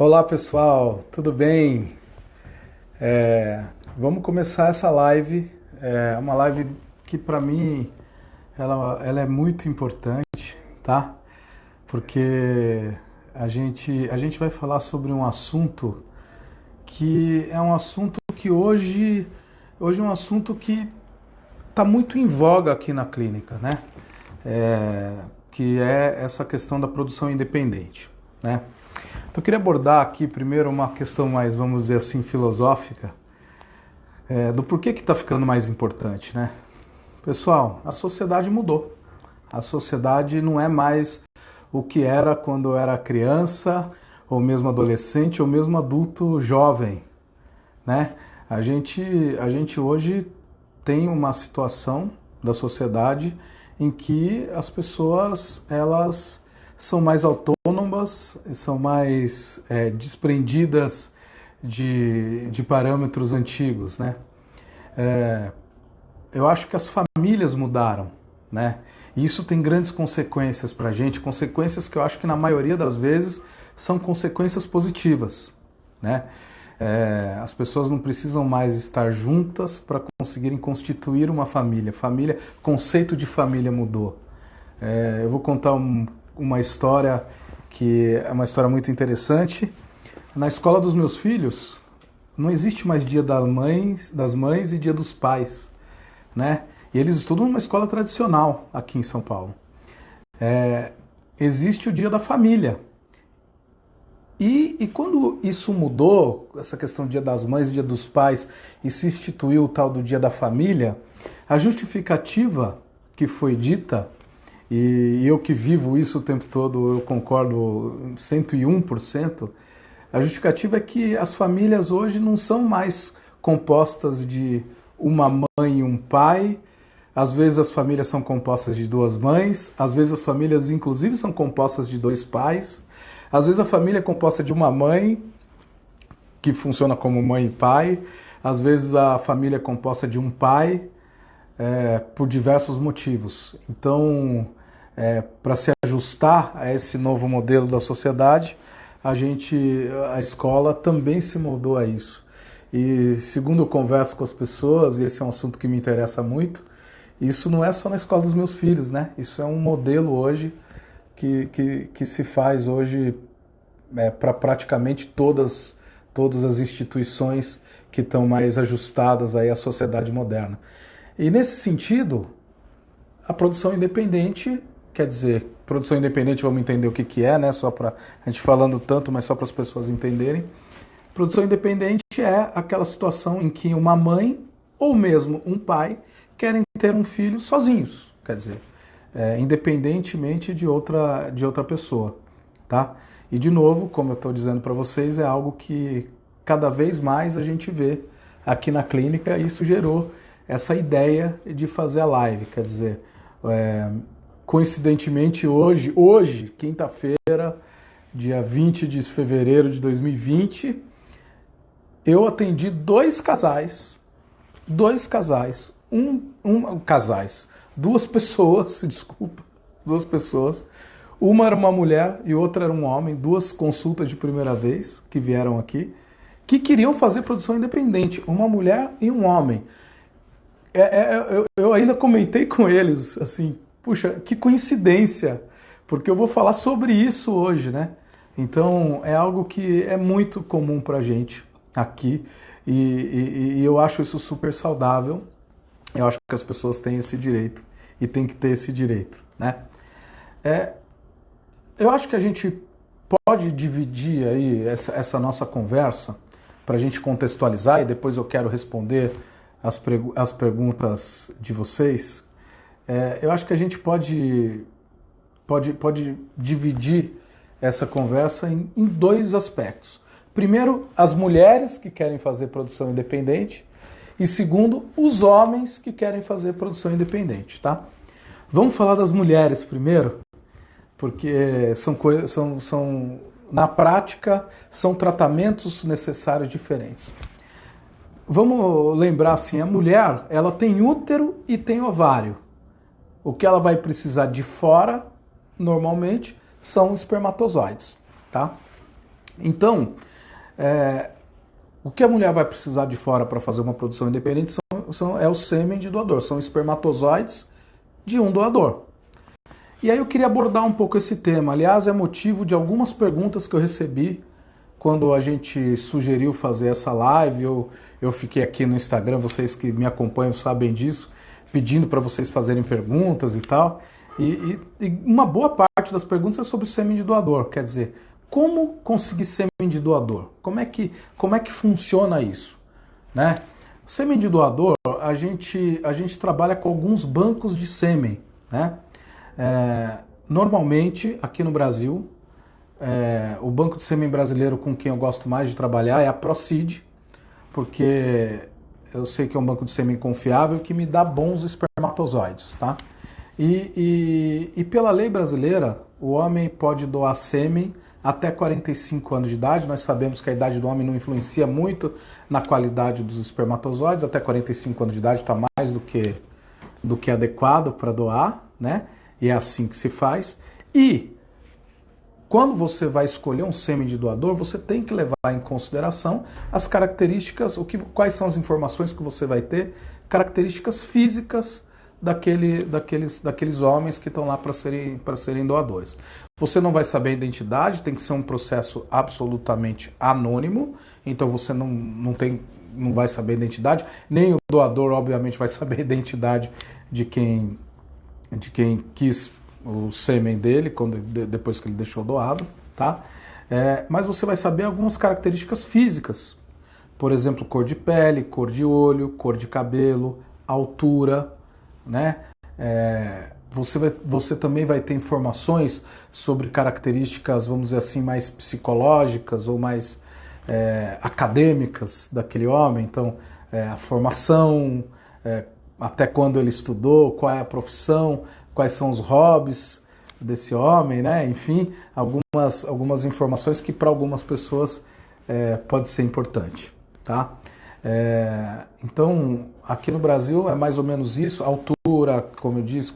Olá pessoal, tudo bem? Vamos começar essa live. É uma live que para mim ela é muito importante, tá? Porque a gente vai falar sobre um assunto que é um assunto que hoje é um assunto que está muito em voga aqui na clínica, né? Que é essa questão da produção independente, né? Então eu queria abordar aqui primeiro uma questão mais, vamos dizer assim, filosófica, do porquê que está ficando mais importante, né? Pessoal, a sociedade mudou. A sociedade não é mais o que era quando eu era criança, ou mesmo adolescente, ou mesmo adulto jovem, né? A gente hoje tem uma situação da sociedade em que as pessoas elas são mais autônomas, são mais desprendidas de parâmetros antigos, né? Eu acho que as famílias mudaram, né? E isso tem grandes consequências para a gente, consequências que eu acho que na maioria das vezes são consequências positivas, né? As pessoas não precisam mais estar juntas para conseguirem constituir uma família. Família, conceito de família mudou. Eu vou contar uma história que é uma história muito interessante. Na escola dos meus filhos não existe mais dia das mães e dia dos pais, né? E eles estudam numa escola tradicional aqui em São Paulo. Existe o dia da família. E quando isso mudou, essa questão do dia das mães e dia dos pais, e se instituiu o tal do dia da família, a justificativa que foi dita, e eu que vivo isso o tempo todo, eu concordo 101%, a justificativa é que as famílias hoje não são mais compostas de uma mãe e um pai. Às vezes as famílias são compostas de duas mães, às vezes as famílias inclusive são compostas de dois pais, às vezes a família é composta de uma mãe, que funciona como mãe e pai, às vezes a família é composta de um pai, por diversos motivos. Então, para se ajustar a esse novo modelo da sociedade, a escola também se moldou a isso. E segundo eu converso com as pessoas, e esse é um assunto que me interessa muito, isso não é só na escola dos meus filhos, né? Isso é um modelo hoje que se faz hoje para praticamente todas as instituições que estão mais ajustadas aí à sociedade moderna. E nesse sentido, a produção independente, quer dizer, produção independente, vamos entender o que é, né? Só para a gente falando tanto, mas só para as pessoas entenderem. Produção independente é aquela situação em que uma mãe ou mesmo um pai querem ter um filho sozinhos, quer dizer, independentemente de outra pessoa, tá? E de novo, como eu estou dizendo para vocês, é algo que cada vez mais a gente vê aqui na clínica, e isso gerou essa ideia de fazer a live, quer dizer, coincidentemente hoje, quinta-feira, dia 20 de fevereiro de 2020, eu atendi duas pessoas, desculpa, duas pessoas. Uma era uma mulher e outra era um homem, duas consultas de primeira vez que vieram aqui, que queriam fazer produção independente, uma mulher e um homem. Eu ainda comentei com eles, assim, puxa, que coincidência, porque eu vou falar sobre isso hoje, né? Então, é algo que é muito comum pra gente aqui, e eu acho isso super saudável. Eu acho que as pessoas têm esse direito e têm que ter esse direito, né? Eu acho que a gente pode dividir aí essa nossa conversa para a gente contextualizar, e depois eu quero responder as perguntas de vocês. Eu acho que a gente pode dividir essa conversa em dois aspectos. Primeiro, as mulheres que querem fazer produção independente, e segundo, os homens que querem fazer produção independente, tá? Vamos falar das mulheres primeiro, porque na prática, são tratamentos necessários diferentes. Vamos lembrar assim, a mulher, ela tem útero e tem ovário. O que ela vai precisar de fora, normalmente, são espermatozoides, tá? Então, o que a mulher vai precisar de fora para fazer uma produção independente é o sêmen de doador, são espermatozoides de um doador. E aí eu queria abordar um pouco esse tema. Aliás, é motivo de algumas perguntas que eu recebi quando a gente sugeriu fazer essa live. Eu fiquei aqui no Instagram, vocês que me acompanham sabem disso, pedindo para vocês fazerem perguntas e tal. E uma boa parte das perguntas é sobre o sêmen de doador. Quer dizer, como conseguir sêmen de doador? Como é que funciona isso? Né? O sêmen de doador, a gente trabalha com alguns bancos de sêmen. Né? Normalmente, aqui no Brasil, o banco de sêmen brasileiro com quem eu gosto mais de trabalhar é a Procid, porque eu sei que é um banco de sêmen confiável que me dá bons espermatozoides. Tá? E pela lei brasileira, o homem pode doar sêmen até 45 anos de idade. Nós sabemos que a idade do homem não influencia muito na qualidade dos espermatozoides. Até 45 anos de idade está mais do que adequado para doar, né? E é assim que se faz. E quando você vai escolher um sêmen de doador, você tem que levar em consideração as características, quais são as informações que você vai ter, características físicas daqueles homens que estão lá para serem doadores. Você não vai saber a identidade, tem que ser um processo absolutamente anônimo, então você não vai saber a identidade, nem o doador, obviamente, vai saber a identidade de quem quis o sêmen dele, depois que ele deixou doado, tá? Mas você vai saber algumas características físicas, por exemplo, cor de pele, cor de olho, cor de cabelo, altura, né? Você também vai ter informações sobre características, vamos dizer assim, mais psicológicas ou mais acadêmicas daquele homem. Então, a formação, até quando ele estudou, qual é a profissão, quais são os hobbies desse homem, né? Enfim, algumas informações que para algumas pessoas pode ser importante, tá? Então, aqui no Brasil é mais ou menos isso, altura, como eu disse,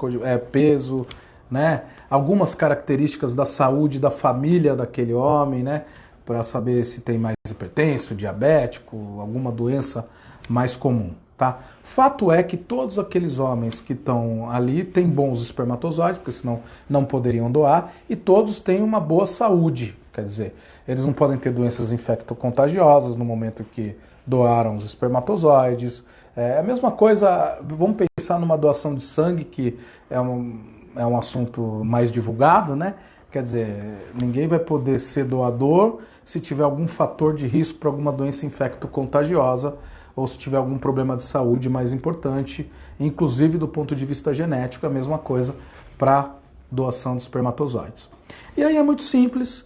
peso, né? Algumas características da saúde da família daquele homem, né? Para saber se tem mais hipertenso, diabético, alguma doença mais comum, tá? Fato é que todos aqueles homens que estão ali têm bons espermatozoides, porque senão não poderiam doar, e todos têm uma boa saúde, quer dizer, eles não podem ter doenças infectocontagiosas no momento que doaram os espermatozoides. É a mesma coisa, vamos pensar numa doação de sangue, que é um assunto mais divulgado, né? Quer dizer, ninguém vai poder ser doador se tiver algum fator de risco para alguma doença infectocontagiosa ou se tiver algum problema de saúde mais importante, inclusive do ponto de vista genético, é a mesma coisa para doação de espermatozoides. E aí é muito simples,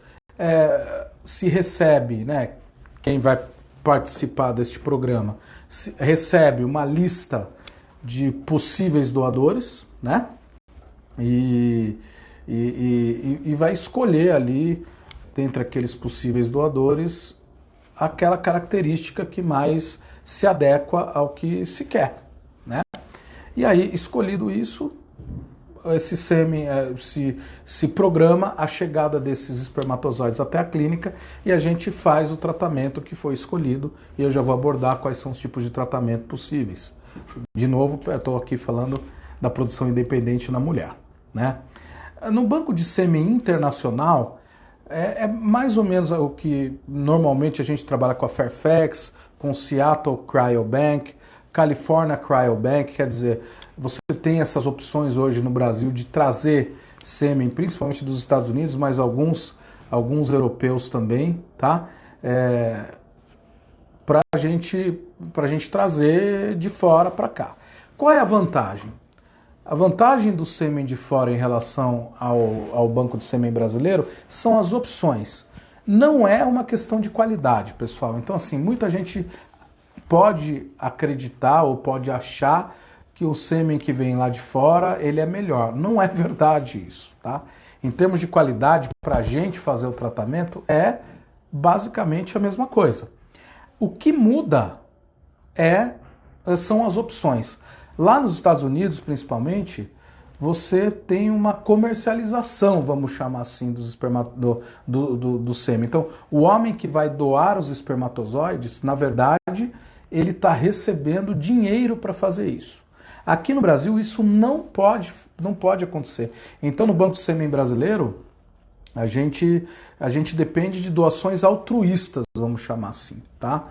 se recebe, né? Quem vai participar deste programa recebe uma lista de possíveis doadores, né? E vai escolher ali, dentre aqueles possíveis doadores, aquela característica que mais se adequa ao que se quer, né? E aí, escolhido isso, esse sêmen se programa a chegada desses espermatozoides até a clínica e a gente faz o tratamento que foi escolhido, e eu já vou abordar quais são os tipos de tratamento possíveis. De novo, eu estou aqui falando da produção independente na mulher, né? No banco de sêmen internacional, é mais ou menos o que normalmente a gente trabalha com a Fairfax, com o Seattle Cryobank, California Cryobank, quer dizer, você tem essas opções hoje no Brasil de trazer sêmen, principalmente dos Estados Unidos, mas alguns europeus também, tá? Para a gente trazer de fora para cá. Qual é a vantagem? A vantagem do sêmen de fora em relação ao banco de sêmen brasileiro são as opções. Não é uma questão de qualidade, pessoal. Então, assim, muita gente pode acreditar ou pode achar que o sêmen que vem lá de fora, ele é melhor. Não é verdade isso, tá? Em termos de qualidade, para a gente fazer o tratamento, é basicamente a mesma coisa. O que muda são as opções. Lá nos Estados Unidos, principalmente, você tem uma comercialização, vamos chamar assim, do sêmen. Então, o homem que vai doar os espermatozoides, na verdade, ele está recebendo dinheiro para fazer isso. Aqui no Brasil, isso não pode acontecer. Então, no Banco do Sêmen brasileiro, a gente depende de doações altruístas, vamos chamar assim, tá?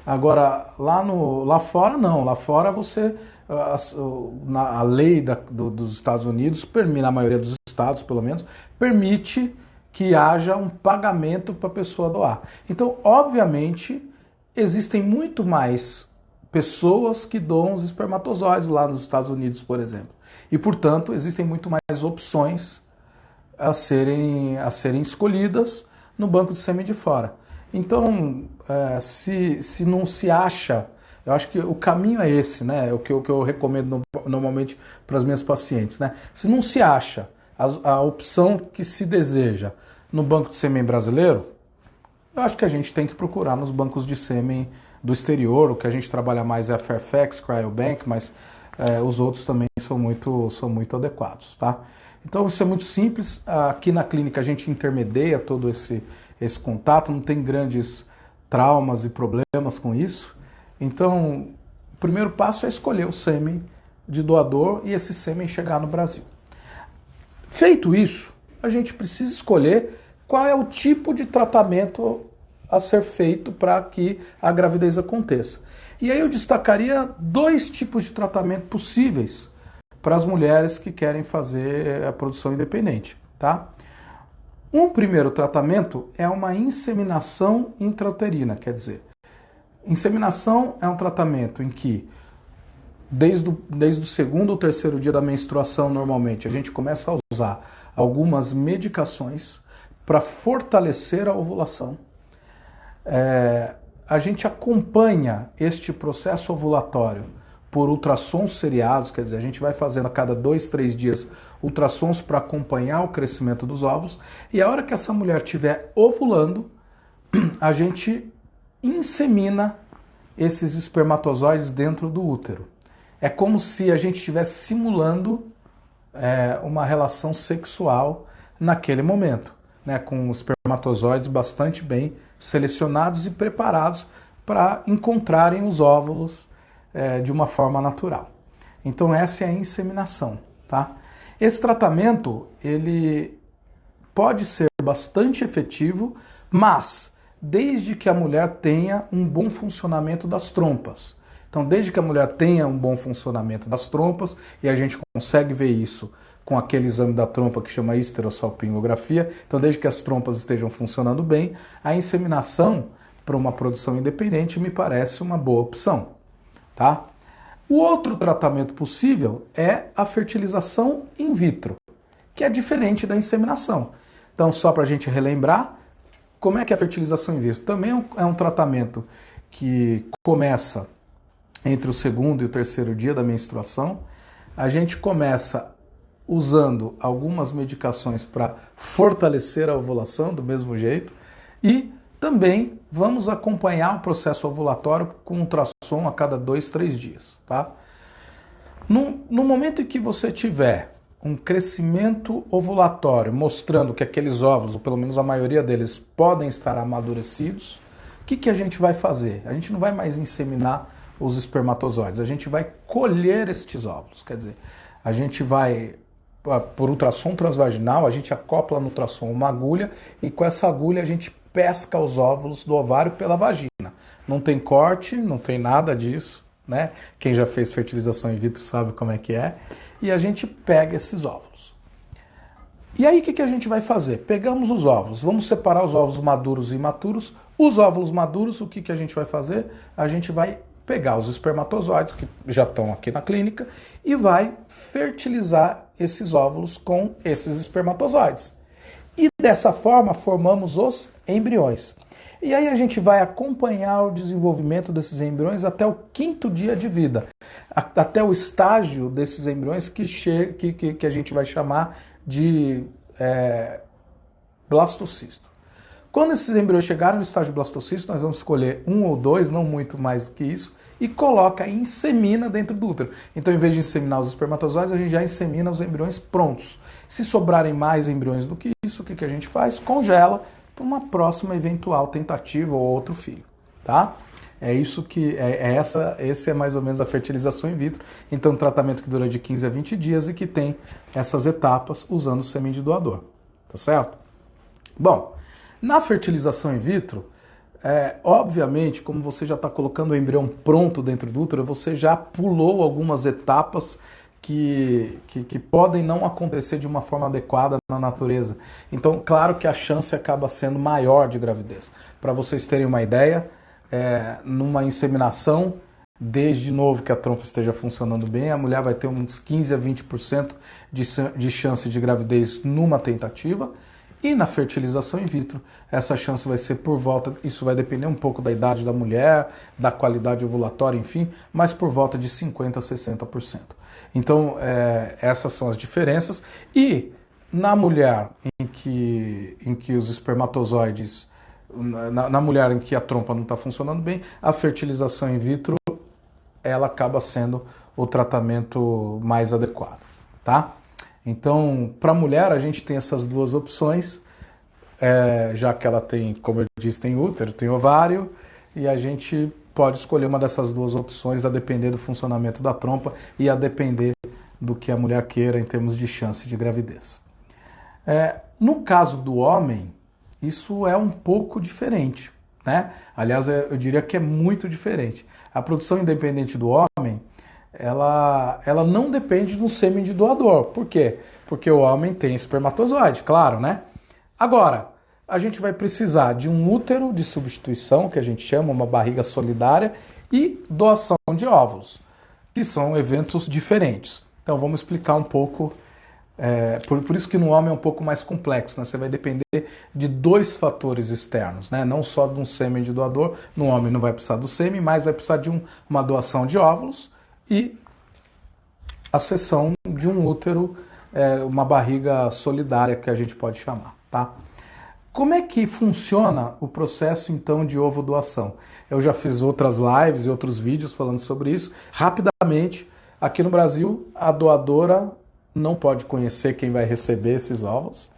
Agora, lá fora, não. Lá fora, a lei dos Estados Unidos, na maioria dos estados, pelo menos, permite que haja um pagamento para a pessoa doar. Então, obviamente, existem muito mais pessoas que doam os espermatozoides lá nos Estados Unidos, por exemplo. E, portanto, existem muito mais opções a serem escolhidas no banco de sêmen de fora. Então, se não se acha, eu acho que o caminho é esse, né? O que eu recomendo normalmente para as minhas pacientes, né? Se não se acha a opção que se deseja no banco de sêmen brasileiro, eu acho que a gente tem que procurar nos bancos de sêmen do exterior. O que a gente trabalha mais é a Fairfax, Cryobank, mas os outros também são muito adequados, tá? Então isso é muito simples. Aqui na clínica a gente intermedia todo esse contato, não tem grandes traumas e problemas com isso. Então, o primeiro passo é escolher o sêmen de doador e esse sêmen chegar no Brasil. Feito isso, a gente precisa escolher qual é o tipo de tratamento a ser feito para que a gravidez aconteça. E aí eu destacaria 2 tipos de tratamento possíveis para as mulheres que querem fazer a produção independente, tá? Um primeiro tratamento é uma inseminação intrauterina, quer dizer, inseminação é um tratamento em que desde o segundo ou terceiro dia da menstruação, normalmente, a gente começa a usar algumas medicações para fortalecer a ovulação. A gente acompanha este processo ovulatório por ultrassons seriados, quer dizer, a gente vai fazendo a cada 2, 3 dias ultrassons para acompanhar o crescimento dos óvulos, e a hora que essa mulher estiver ovulando, a gente insemina esses espermatozoides dentro do útero. É como se a gente estivesse simulando uma relação sexual naquele momento, né, com espermatozoides bastante bem selecionados e preparados para encontrarem os óvulos de uma forma natural. Então essa é a inseminação, tá? Esse tratamento, ele pode ser bastante efetivo, mas desde que a mulher tenha um bom funcionamento das trompas. Então, desde que a mulher tenha um bom funcionamento das trompas, e a gente consegue ver isso com aquele exame da trompa que chama histerosalpingografia, então desde que as trompas estejam funcionando bem, a inseminação para uma produção independente me parece uma boa opção, tá? O outro tratamento possível é a fertilização in vitro, que é diferente da inseminação. Então, só para a gente relembrar, como é que é a fertilização in vitro? Também é um tratamento que começa entre o segundo e o terceiro dia da menstruação. A gente começa usando algumas medicações para fortalecer a ovulação do mesmo jeito e também vamos acompanhar o processo ovulatório com ultrassom a cada 2, 3 dias, tá? No momento em que você tiver um crescimento ovulatório mostrando que aqueles óvulos, ou pelo menos a maioria deles, podem estar amadurecidos, o que a gente vai fazer? A gente não vai mais inseminar os espermatozoides, a gente vai colher estes óvulos, quer dizer, a gente vai, por ultrassom transvaginal, a gente acopla no ultrassom uma agulha e com essa agulha a gente pesca os óvulos do ovário pela vagina. Não tem corte, não tem nada disso, né? Quem já fez fertilização in vitro sabe como é que é. E a gente pega esses óvulos. E aí o que a gente vai fazer? Pegamos os óvulos, vamos separar os óvulos maduros e imaturos. Os óvulos maduros, o que a gente vai fazer? A gente vai pegar os espermatozoides, que já estão aqui na clínica, e vai fertilizar esses óvulos com esses espermatozoides. E dessa forma formamos os embriões. E aí a gente vai acompanhar o desenvolvimento desses embriões até o 5º dia de vida, até o estágio desses embriões que a gente vai chamar de blastocisto. Quando esses embriões chegarem no estágio blastocisto, nós vamos escolher um ou dois, não muito mais do que isso, e coloca e insemina dentro do útero. Então, em vez de inseminar os espermatozoides, a gente já insemina os embriões prontos. Se sobrarem mais embriões do que isso, o que a gente faz? Congela para uma próxima eventual tentativa ou outro filho, tá? É isso que esse é mais ou menos a fertilização in vitro. Então, um tratamento que dura de 15 a 20 dias e que tem essas etapas usando o sêmen de doador, tá certo? Bom, na fertilização in vitro, obviamente, como você já está colocando o embrião pronto dentro do útero, você já pulou algumas etapas que podem não acontecer de uma forma adequada na natureza. Então, claro que a chance acaba sendo maior de gravidez. Para vocês terem uma ideia, numa inseminação, desde novo que a trompa esteja funcionando bem, a mulher vai ter uns 15 a 20% de chance de gravidez numa tentativa. E na fertilização in vitro, essa chance vai ser por volta, isso vai depender um pouco da idade da mulher, da qualidade ovulatória, enfim, mas por volta de 50% a 60%. Então, essas são as diferenças. E na mulher em que os espermatozoides, na mulher em que a trompa não está funcionando bem, a fertilização in vitro, ela acaba sendo o tratamento mais adequado, tá? Então, para a mulher, a gente tem essas duas opções, já que ela tem, como eu disse, tem útero, tem ovário, e a gente pode escolher uma dessas duas opções a depender do funcionamento da trompa e a depender do que a mulher queira em termos de chance de gravidez. No caso do homem, isso é um pouco diferente, né? Aliás, eu diria que é muito diferente. A produção independente do homem, ela não depende do sêmen de doador. Por quê? Porque o homem tem espermatozoide, claro, né? Agora, a gente vai precisar de um útero de substituição, que a gente chama uma barriga solidária, e doação de óvulos, que são eventos diferentes. Então vamos explicar um pouco, por isso que no homem é um pouco mais complexo, né? Você vai depender de dois fatores externos, né? Não só de um sêmen de doador, no homem não vai precisar do sêmen, mas vai precisar de uma doação de óvulos, e a cessão de um útero, uma barriga solidária que a gente pode chamar, tá? Como é que funciona o processo então de ovo-doação? Eu já fiz outras lives e outros vídeos falando sobre isso. Rapidamente, aqui no Brasil, a doadora não pode conhecer quem vai receber esses óvulos,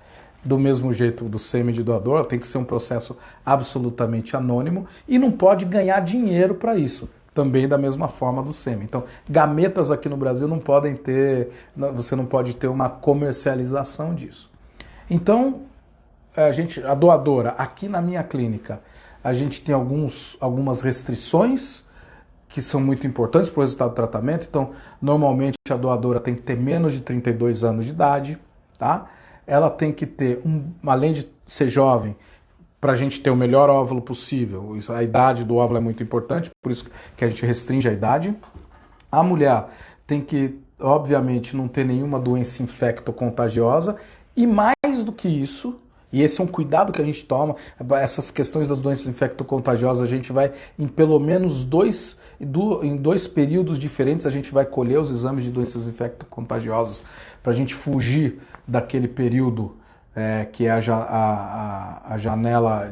do mesmo jeito do sêmen de doador, tem que ser um processo absolutamente anônimo e não pode ganhar dinheiro para isso. Também da mesma forma do sêmen. Então, gametas aqui no Brasil não podem ter, você não pode ter uma comercialização disso. Então, a doadora, aqui na minha clínica, a gente tem algumas restrições que são muito importantes para o resultado do tratamento. Então, normalmente a doadora tem que ter menos de 32 anos de idade, tá? Ela tem que ter, além de ser jovem, para a gente ter o melhor óvulo possível. A idade do óvulo é muito importante, por isso que a gente restringe a idade. A mulher tem que, obviamente, não ter nenhuma doença infecto-contagiosa. E mais do que isso, e esse é um cuidado que a gente toma, essas questões das doenças infecto-contagiosas, a gente vai, em pelo menos em dois períodos diferentes, a gente vai colher os exames de doenças infecto-contagiosas para a gente fugir daquele período que é a janela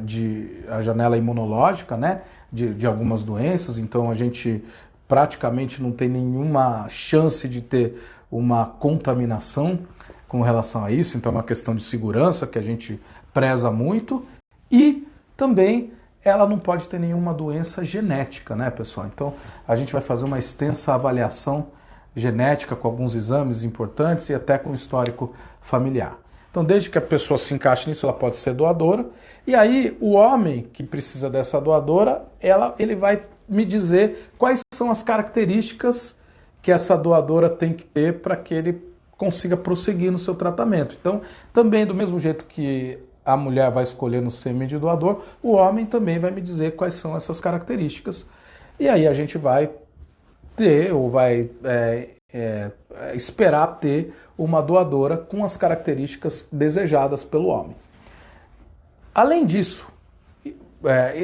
imunológica, né, de algumas doenças. Então a gente praticamente não tem nenhuma chance de ter uma contaminação com relação a isso. Então é uma questão de segurança que a gente preza muito. E também ela não pode ter nenhuma doença genética, né, pessoal? Então a gente vai fazer uma extensa avaliação genética com alguns exames importantes e até com histórico familiar. Então, desde que a pessoa se encaixe nisso, ela pode ser doadora. E aí, o homem que precisa dessa doadora, ele vai me dizer quais são as características que essa doadora tem que ter para que ele consiga prosseguir no seu tratamento. Então, também do mesmo jeito que a mulher vai escolher no sêmen de doador, o homem também vai me dizer quais são essas características. E aí a gente vai ter, ou vai esperar ter uma doadora com as características desejadas pelo homem. Além disso,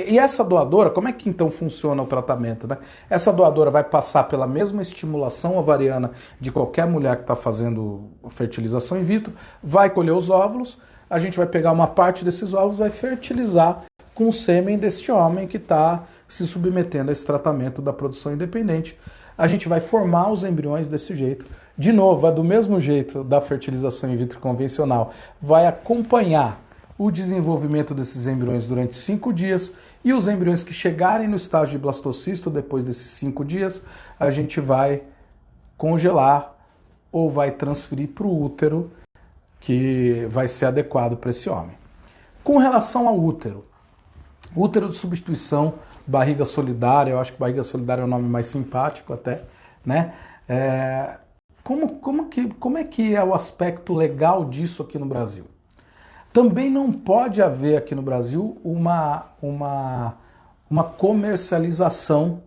e essa doadora, como é que então funciona o tratamento, né? Essa doadora vai passar pela mesma estimulação ovariana de qualquer mulher que está fazendo fertilização in vitro, vai colher os óvulos, a gente vai pegar uma parte desses ovos e vai fertilizar com o sêmen deste homem que está se submetendo a esse tratamento da produção independente. A gente vai formar os embriões desse jeito. De novo, do mesmo jeito da fertilização in vitro convencional, vai acompanhar o desenvolvimento desses embriões durante 5 dias e os embriões que chegarem no estágio de blastocisto depois desses 5 dias, a gente vai congelar ou vai transferir para o útero que vai ser adequado para esse homem. Com relação ao útero de substituição, barriga solidária, eu acho que barriga solidária é o nome mais simpático até, né? Como é que é o aspecto legal disso aqui no Brasil? Também não pode haver aqui no Brasil uma comercialização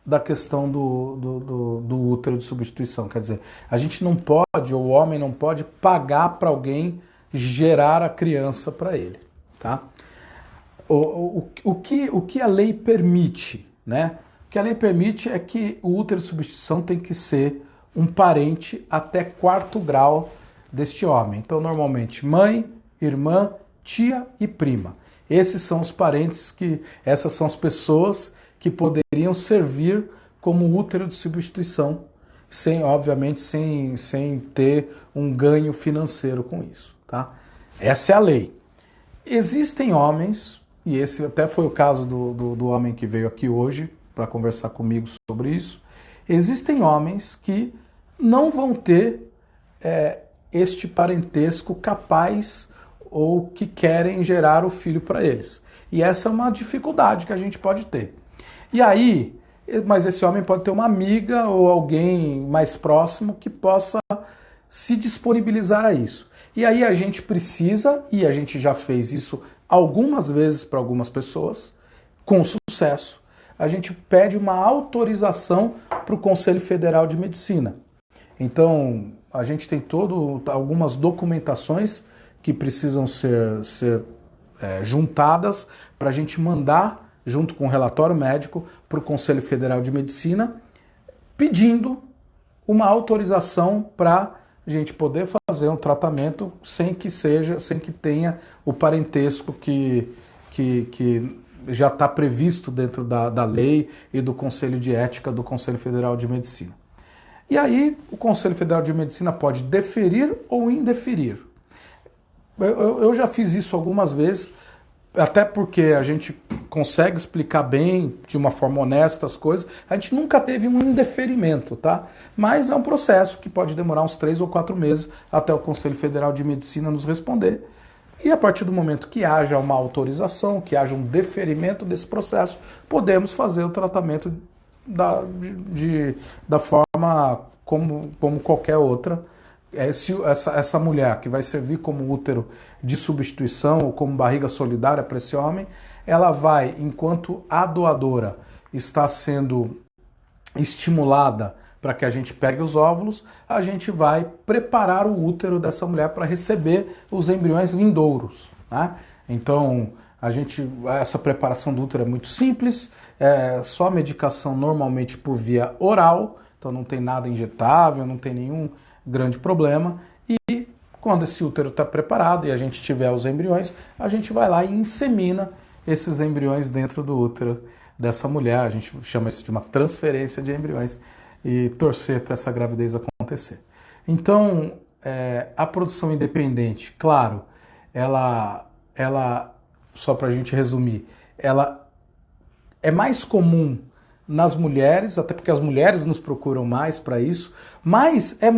da questão do útero de substituição. Quer dizer, a gente não pode, ou o homem não pode pagar para alguém gerar a criança para ele, tá? O que a lei permite, né? O que a lei permite é que o útero de substituição tem que ser um parente até 4º grau deste homem. Então, normalmente, mãe, irmã, tia e prima. Esses são os parentes essas são as pessoas que poderiam servir como útero de substituição, obviamente, sem ter um ganho financeiro com isso, tá? Essa é a lei. Existem homens, e esse até foi o caso do homem que veio aqui hoje para conversar comigo sobre isso, existem homens que não vão ter este parentesco capaz ou que querem gerar o filho para eles. E essa é uma dificuldade que a gente pode ter. E aí, mas esse homem pode ter uma amiga ou alguém mais próximo que possa se disponibilizar a isso. E aí a gente precisa, e a gente já fez isso algumas vezes para algumas pessoas, com sucesso, a gente pede uma autorização para o Conselho Federal de Medicina. Então, a gente tem algumas documentações que precisam ser juntadas para a gente mandar, junto com o relatório médico, para o Conselho Federal de Medicina, pedindo uma autorização para a gente poder fazer um tratamento sem que tenha o parentesco que já está previsto dentro da lei e do Conselho de Ética do Conselho Federal de Medicina. E aí, o Conselho Federal de Medicina pode deferir ou indeferir. Eu já fiz isso algumas vezes, até porque a gente consegue explicar bem, de uma forma honesta as coisas. A gente nunca teve um indeferimento, tá? Mas é um processo que pode demorar uns 3 ou 4 meses até o Conselho Federal de Medicina nos responder. E a partir do momento que haja uma autorização, que haja um deferimento desse processo, podemos fazer o tratamento da forma como qualquer outra. Essa mulher que vai servir como útero de substituição ou como barriga solidária para esse homem, ela vai, enquanto a doadora está sendo estimulada para que a gente pegue os óvulos, a gente vai preparar o útero dessa mulher para receber os embriões vindouros, né? Então, essa preparação do útero é muito simples, só medicação normalmente por via oral, então não tem nada injetável, não tem nenhum grande problema. E quando esse útero está preparado e a gente tiver os embriões, a gente vai lá e insemina esses embriões dentro do útero dessa mulher. A gente chama isso de uma transferência de embriões e torcer para essa gravidez acontecer. Então, a produção independente, claro, ela só para a gente resumir, ela é mais comum nas mulheres, até porque as mulheres nos procuram mais para isso, mas é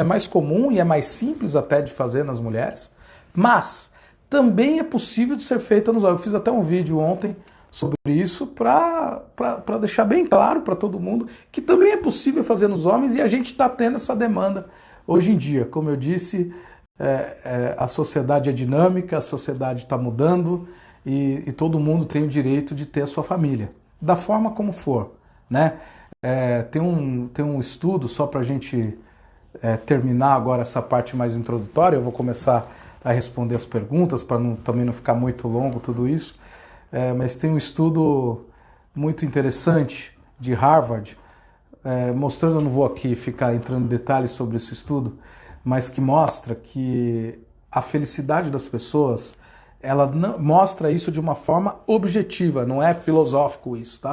mais comum e é mais simples até de fazer nas mulheres, mas também é possível de ser feita nos homens. Eu fiz até um vídeo ontem sobre isso para deixar bem claro para todo mundo que também é possível fazer nos homens e a gente está tendo essa demanda hoje em dia. Como eu disse, a sociedade é dinâmica, a sociedade está mudando e todo mundo tem o direito de ter a sua família, da forma como for, né? Tem um estudo, só para a gente terminar agora essa parte mais introdutória, eu vou começar a responder as perguntas, para também não ficar muito longo tudo isso, mas tem um estudo muito interessante de Harvard, mostrando, eu não vou aqui ficar entrando em detalhes sobre esse estudo, mas que mostra que a felicidade das pessoas, ela mostra isso de uma forma objetiva, não é filosófico isso, tá?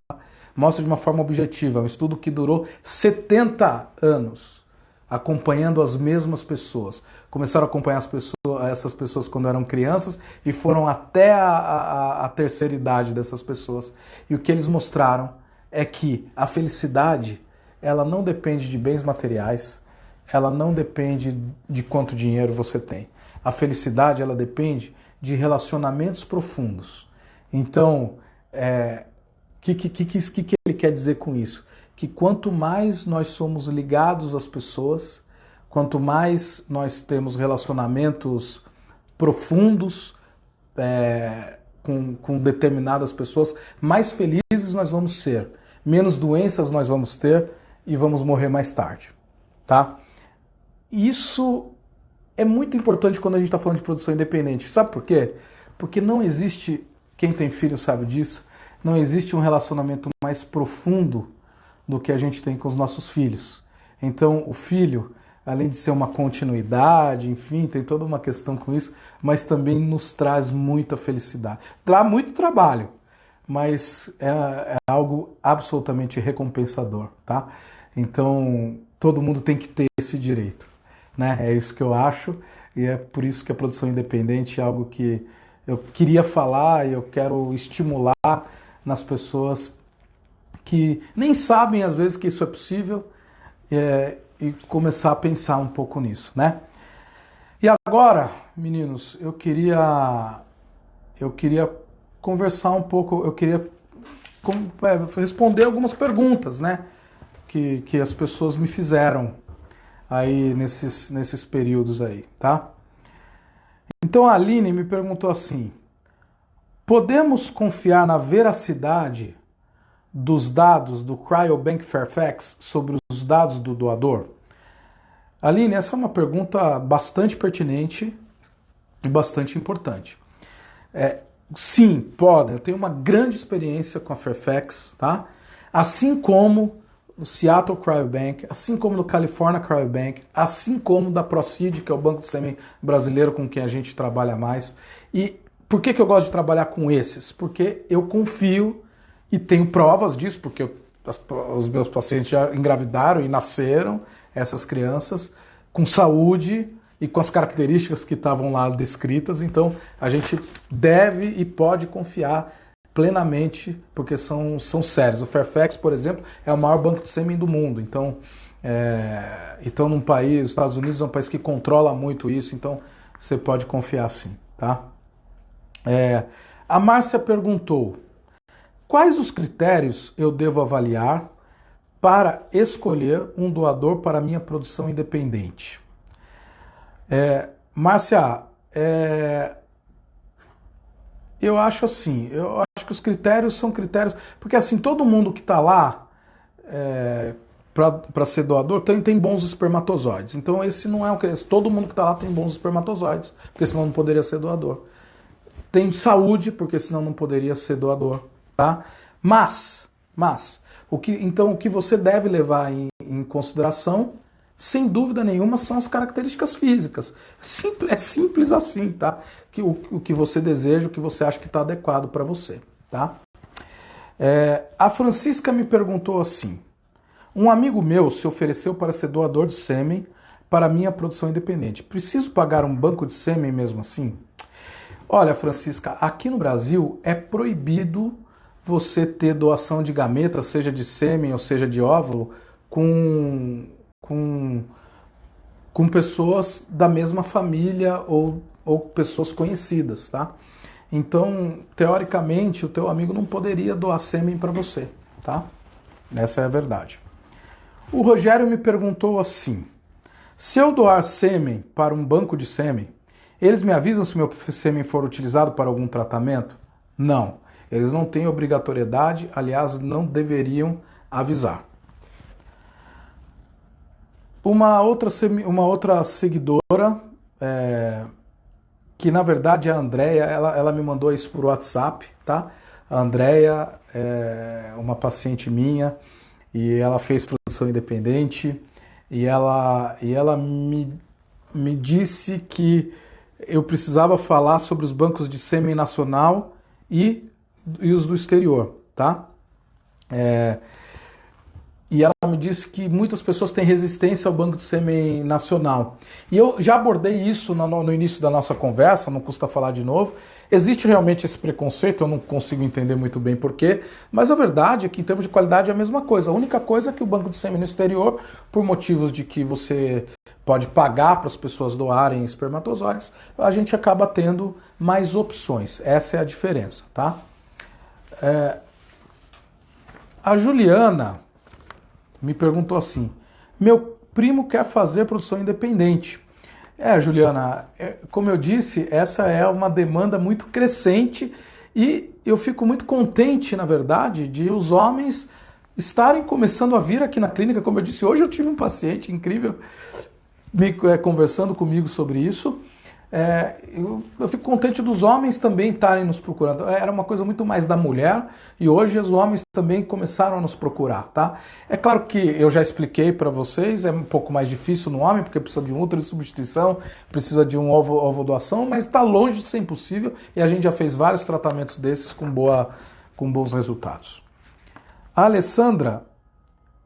Mostra de uma forma objetiva, um estudo que durou 70 anos, acompanhando as mesmas pessoas. Começaram a acompanhar essas pessoas quando eram crianças e foram até a terceira idade dessas pessoas. E o que eles mostraram é que a felicidade, ela não depende de bens materiais, ela não depende de quanto dinheiro você tem. A felicidade, ela depende de relacionamentos profundos. Então, o que ele quer dizer com isso? Que quanto mais nós somos ligados às pessoas, quanto mais nós temos relacionamentos profundos com determinadas pessoas, mais felizes nós vamos ser, menos doenças nós vamos ter e vamos morrer mais tarde, tá? Isso é muito importante quando a gente está falando de produção independente. Sabe por quê? Porque não existe, quem tem filho sabe disso, não existe um relacionamento mais profundo do que a gente tem com os nossos filhos. Então, o filho, além de ser uma continuidade, enfim, tem toda uma questão com isso, mas também nos traz muita felicidade. Dá muito trabalho, mas é algo absolutamente recompensador, tá? Então, todo mundo tem que ter esse direito, né? É isso que eu acho, e é por isso que a produção independente é algo que eu queria falar e eu quero estimular nas pessoas que nem sabem às vezes que isso é possível e começar a pensar um pouco nisso, né? E agora, meninos, eu queria conversar um pouco, eu queria responder algumas perguntas, né? Que as pessoas me fizeram aí nesses períodos aí, tá? Então a Aline me perguntou assim: podemos confiar na veracidade dos dados do Cryobank Fairfax sobre os dados do doador? Aline, essa é uma pergunta bastante pertinente e bastante importante. Sim, podem. Eu tenho uma grande experiência com a Fairfax, tá? Assim como no Seattle Cryobank, assim como no California Cryobank, assim como da Procid, que é o banco de sêmen brasileiro com quem a gente trabalha mais. E por que eu gosto de trabalhar com esses? Porque eu confio e tenho provas disso, porque os meus pacientes já engravidaram e nasceram, essas crianças, com saúde e com as características que estavam lá descritas. Então, a gente deve e pode confiar plenamente, porque são sérios. O Fairfax, por exemplo, é o maior banco de sêmen do mundo. Então, num país, os Estados Unidos é um país que controla muito isso, então você pode confiar sim, tá? A Márcia perguntou: quais os critérios eu devo avaliar para escolher um doador para minha produção independente? Márcia, eu acho assim, eu acho que os critérios são critérios, porque assim, todo mundo que está lá para ser doador tem bons espermatozoides. Então esse não é o que todo mundo que está lá tem bons espermatozoides, porque senão não poderia ser doador. Tem saúde, porque senão não poderia ser doador, tá? Mas o que você deve levar em consideração, sem dúvida nenhuma, são as características físicas. É simples assim, tá? O que você deseja, o que você acha que está adequado para você, tá? A Francisca me perguntou assim: um amigo meu se ofereceu para ser doador de sêmen para minha produção independente. Preciso pagar um banco de sêmen mesmo assim? Olha, Francisca, aqui no Brasil é proibido você ter doação de gameta, seja de sêmen ou seja de óvulo, com pessoas da mesma família ou pessoas conhecidas, tá? Então, teoricamente, o teu amigo não poderia doar sêmen para você, tá? Essa é a verdade. O Rogério me perguntou assim: se eu doar sêmen para um banco de sêmen, eles me avisam se meu sêmen for utilizado para algum tratamento? Não. Eles não têm obrigatoriedade, aliás, não deveriam avisar. Uma outra seguidora, que na verdade é a Andrea, ela me mandou isso por WhatsApp, tá? A Andrea é uma paciente minha e ela fez produção independente e ela me disse que eu precisava falar sobre os bancos de sêmen nacional e os do exterior, tá? E ela me disse que muitas pessoas têm resistência ao banco de sêmen nacional. E eu já abordei isso no início da nossa conversa, não custa falar de novo. Existe realmente esse preconceito, eu não consigo entender muito bem porquê, mas a verdade é que em termos de qualidade é a mesma coisa. A única coisa é que o banco de sêmen no exterior, por motivos de que você pode pagar para as pessoas doarem espermatozoides, a gente acaba tendo mais opções. Essa é a diferença, tá? A Juliana me perguntou assim: meu primo quer fazer produção independente. Juliana, como eu disse, essa é uma demanda muito crescente e eu fico muito contente, na verdade, de os homens estarem começando a vir aqui na clínica. Como eu disse, hoje eu tive um paciente incrível conversando comigo sobre isso. Eu fico contente dos homens também estarem nos procurando. Era uma coisa muito mais da mulher e hoje os homens também começaram a nos procurar, tá? É claro que eu já expliquei para vocês, é um pouco mais difícil no homem porque precisa de um útero de substituição, precisa de um ovo doação, mas está longe de ser impossível e a gente já fez vários tratamentos desses com bons resultados. A Alessandra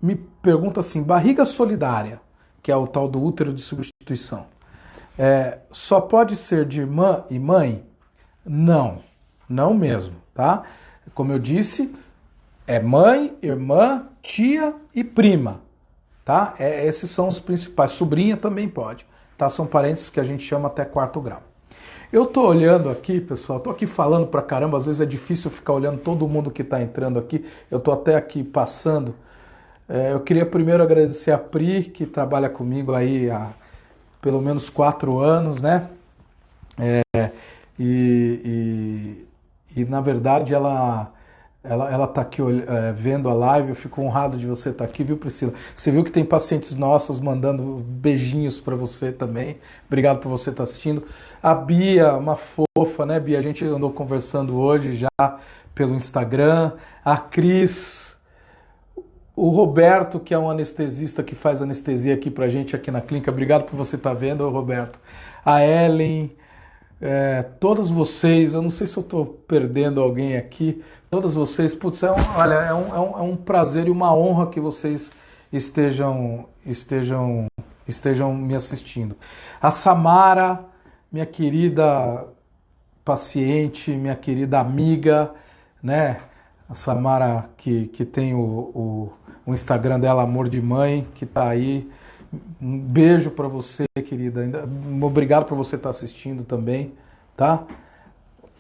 me pergunta assim: barriga solidária, que é o tal do útero de substituição, só pode ser de irmã e mãe? Não, não mesmo, tá? Como eu disse, é mãe, irmã, tia e prima, tá? Esses são os principais. Sobrinha também pode, tá? São parentes que a gente chama até 4º grau. Eu tô olhando aqui, pessoal, tô aqui falando pra caramba, às vezes é difícil ficar olhando todo mundo que tá entrando aqui, eu tô até aqui passando. Eu queria primeiro agradecer a Pri, que trabalha comigo aí há pelo menos 4 anos, né? E na verdade ela tá aqui vendo a live. Eu fico honrado de você estar aqui, viu, Priscila? Você viu que tem pacientes nossos mandando beijinhos para você também. Obrigado por você estar assistindo. A Bia, uma fofa, né, Bia? A gente andou conversando hoje já pelo Instagram. A Cris. O Roberto, que é um anestesista que faz anestesia aqui pra gente aqui na clínica. Obrigado por você estar vendo, Roberto. A Ellen, todas vocês, eu não sei se eu estou perdendo alguém aqui, todas vocês, putz, olha, é um prazer e uma honra que vocês estejam me assistindo. A Samara, minha querida paciente, minha querida amiga, né? A Samara que tem o Instagram dela, Amor de Mãe, que está aí. Um beijo para você, querida. Obrigado por você estar assistindo também, tá?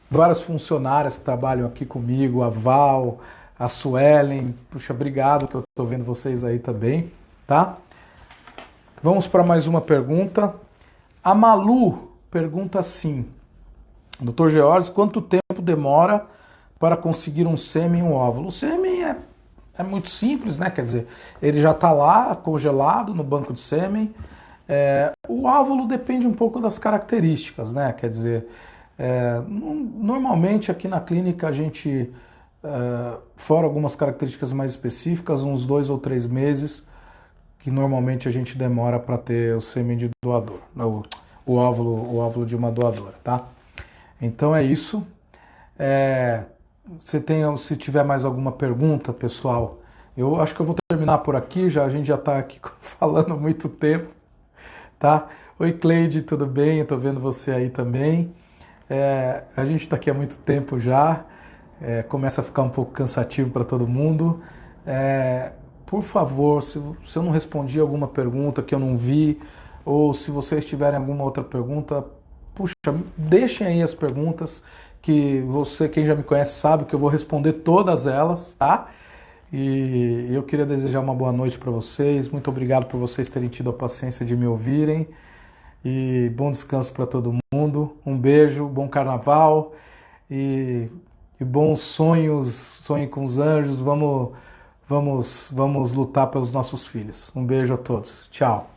Várias funcionárias que trabalham aqui comigo, a Val, a Suelen. Puxa, obrigado que eu estou vendo vocês aí também, tá? Vamos para mais uma pergunta. A Malu pergunta assim: Dr. Georges, quanto tempo demora para conseguir um sêmen e um óvulo? O sêmen é muito simples, né? Quer dizer, ele já está lá congelado no banco de sêmen. O óvulo depende um pouco das características, né? Quer dizer, normalmente aqui na clínica a gente, fora algumas características mais específicas, uns 2 ou 3 meses, que normalmente a gente demora para ter o sêmen de doador, o óvulo de uma doadora, tá? Então é isso. Se tiver mais alguma pergunta, pessoal, eu acho que eu vou terminar por aqui. A gente já está aqui falando há muito tempo, tá? Oi, Cleide, tudo bem? Eu estou vendo você aí também. A gente está aqui há muito tempo já. Começa a ficar um pouco cansativo para todo mundo. Por favor, se eu não respondi alguma pergunta que eu não vi, ou se vocês tiverem alguma outra pergunta, puxa, deixem aí as perguntas, que você, quem já me conhece, sabe que eu vou responder todas elas, tá? E eu queria desejar uma boa noite para vocês. Muito obrigado por vocês terem tido a paciência de me ouvirem. E bom descanso para todo mundo. Um beijo, bom carnaval e bons sonhos. Sonhe com os anjos. Vamos lutar pelos nossos filhos. Um beijo a todos. Tchau.